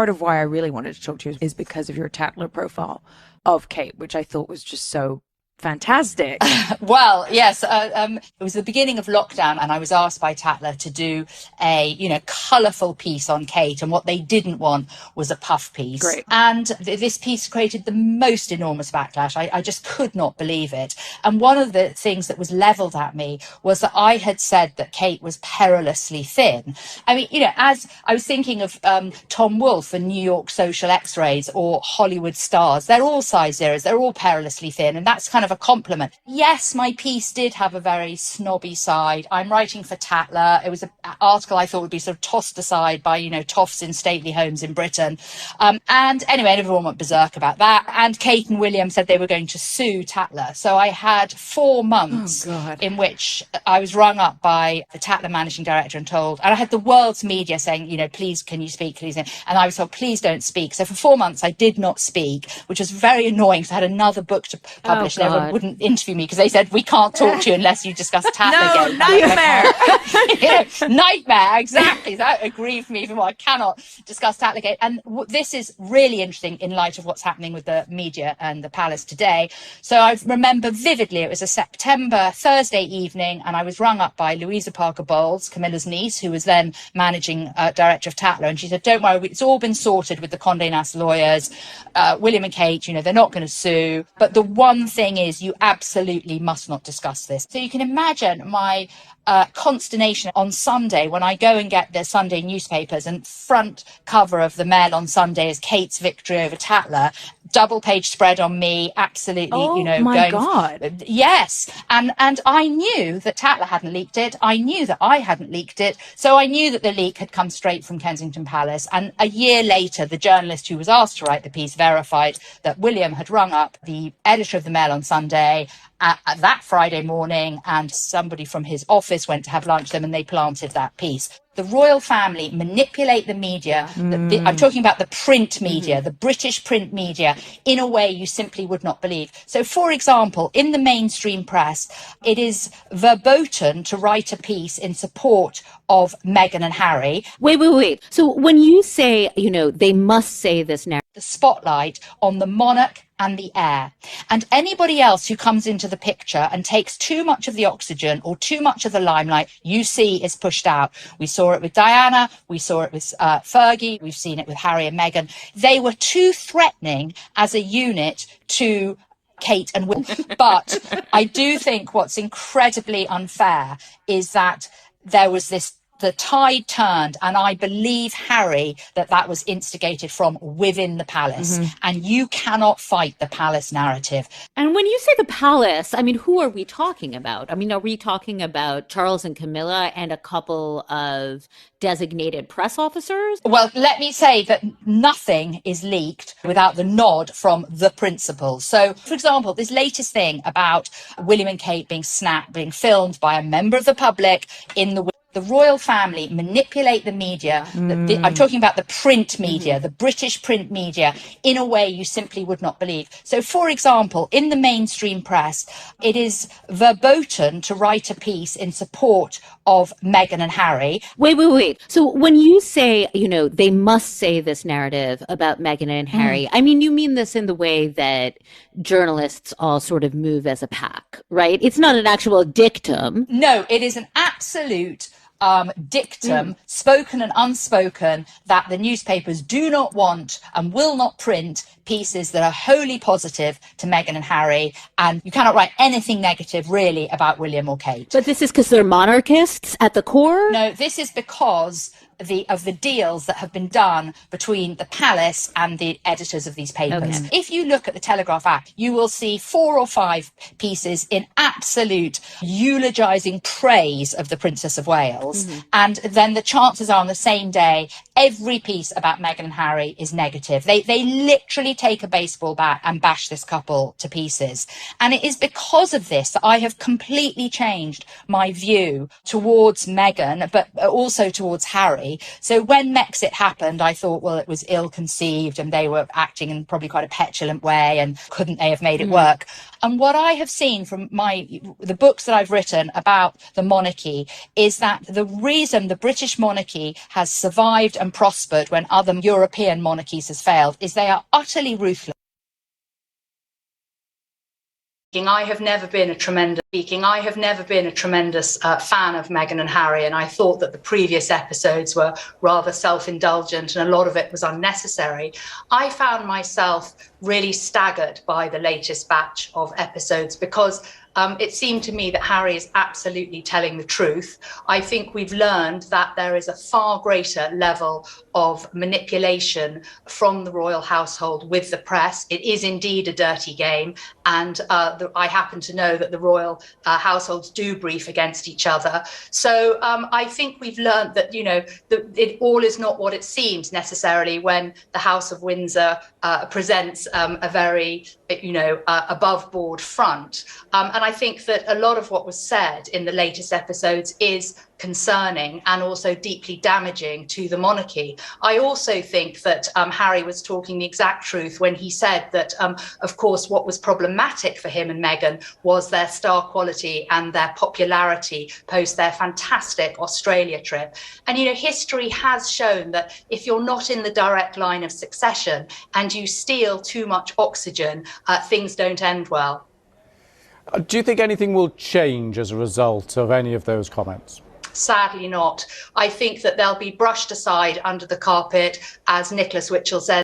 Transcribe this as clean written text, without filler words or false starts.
Part of why I really wanted to talk to you is because of your Tatler profile of Kate, which I thought was just so fantastic. Well, yes, it was the beginning of lockdown, and I was asked by Tatler to do a, colourful piece on Kate, and what they didn't want was a puff piece. Great. And this piece created the most enormous backlash. I just could not believe it. And one of the things that was levelled at me was that I had said that Kate was perilously thin. I mean, as I was thinking of Tom Wolfe and New York Social X-rays or Hollywood stars, they're all size zeros, they're all perilously thin, and that's kind of a compliment. Yes, my piece did have a very snobby side. I'm writing for Tatler. It was an article I thought would be sort of tossed aside by, toffs in stately homes in Britain. And anyway, everyone went berserk about that. And Kate and William said they were going to sue Tatler. So I had 4 months in which I was rung up by the Tatler managing director and told, and I had the world's media saying, please, can you speak, please? And I was told, please don't speak. So for 4 months, I did not speak, which was very annoying because I had another book to publish. And everyone wouldn't interview me because they said, we can't talk to you unless you discuss Tatler. No, nightmare. Nightmare, exactly. That aggrieved me even more. I cannot discuss Tatlergate. And this is really interesting in light of what's happening with the media and the palace today. So I remember vividly, it was a September Thursday evening, and I was rung up by Louisa Parker Bowles, Camilla's niece, who was then managing director of Tatler. And she said, don't worry, it's all been sorted with the Condé Nast lawyers. William and Kate, they're not going to sue. But the one thing is, you absolutely must not discuss this. So you can imagine my consternation on Sunday when I go and get the Sunday newspapers, and front cover of the Mail on Sunday is Kate's victory over Tatler, double page spread on me, absolutely, my God. Yes. And I knew that Tatler hadn't leaked it. I knew that I hadn't leaked it. So I knew that the leak had come straight from Kensington Palace. And a year later, the journalist who was asked to write the piece verified that William had rung up the editor of the Mail on Sunday that Friday morning, and somebody from his office went to have lunch with them, and they planted that piece. The royal family manipulate the media. I'm talking about the print media, the British print media, in a way you simply would not believe. So, for example, in the mainstream press, it is verboten to write a piece in support of Meghan and Harry. Wait. So when you say, they must say this narrative, the spotlight on the monarch and the heir, and anybody else who comes into the picture and takes too much of the oxygen or too much of the limelight, you see is pushed out. We saw it with Diana, we saw it with Fergie, we've seen it with Harry and Meghan. They were too threatening as a unit to Kate and Will. But I do think what's incredibly unfair is that there was the tide turned, and I believe, Harry, that was instigated from within the palace. And you cannot fight the palace narrative. And when you say the palace, who are we talking about? Are we talking about Charles and Camilla and a couple of designated press officers? Well, let me say that nothing is leaked without the nod from the principals. So, for example, this latest thing about William and Kate being filmed by a member of the public in the royal family manipulate the media. I'm talking about the print media, the British print media, in a way you simply would not believe. So, for example, in the mainstream press, it is verboten to write a piece in support of Meghan and Harry. Wait. So when you say, they must say this narrative about Meghan and Harry, you mean this in the way that journalists all sort of move as a pack, right? It's not an actual dictum. No, it is an absolute dictum, spoken and unspoken, that the newspapers do not want and will not print pieces that are wholly positive to Meghan and Harry, and you cannot write anything negative really about William or Kate. But this is because they're monarchists at the core? No, this is because of the deals that have been done between the palace and the editors of these papers. Okay. If you look at the Telegraph Act, you will see 4 or 5 pieces in absolute eulogizing praise of the Princess of Wales. And then the chances are on the same day, every piece about Meghan and Harry is negative. They literally take a baseball bat and bash this couple to pieces. And it is because of this that I have completely changed my view towards Meghan, but also towards Harry. So when Mexit happened, I thought, well, it was ill-conceived and they were acting in probably quite a petulant way, and couldn't they have made it work? And what I have seen from the books that I've written about the monarchy is that the reason the British monarchy has survived and and prospered when other European monarchies has failed is they are utterly ruthless. I have never been a tremendous fan of Meghan and Harry, and I thought that the previous episodes were rather self-indulgent and a lot of it was unnecessary. I found myself really staggered by the latest batch of episodes because it seemed to me that Harry is absolutely telling the truth. I think we've learned that there is a far greater level of manipulation from the royal household with the press. It is indeed a dirty game, and I happen to know that the royal households do brief against each other. So I think we've learned that, it all is not what it seems necessarily when the House of Windsor presents a very, above board front. And I think that a lot of what was said in the latest episodes is concerning and also deeply damaging to the monarchy. I also think that Harry was talking the exact truth when he said that, of course, what was problematic for him and Meghan was their star quality and their popularity post their fantastic Australia trip. And, history has shown that if you're not in the direct line of succession and you steal too much oxygen, things don't end well. Do you think anything will change as a result of any of those comments? Sadly not. I think that they'll be brushed aside under the carpet, as Nicholas Witchell said.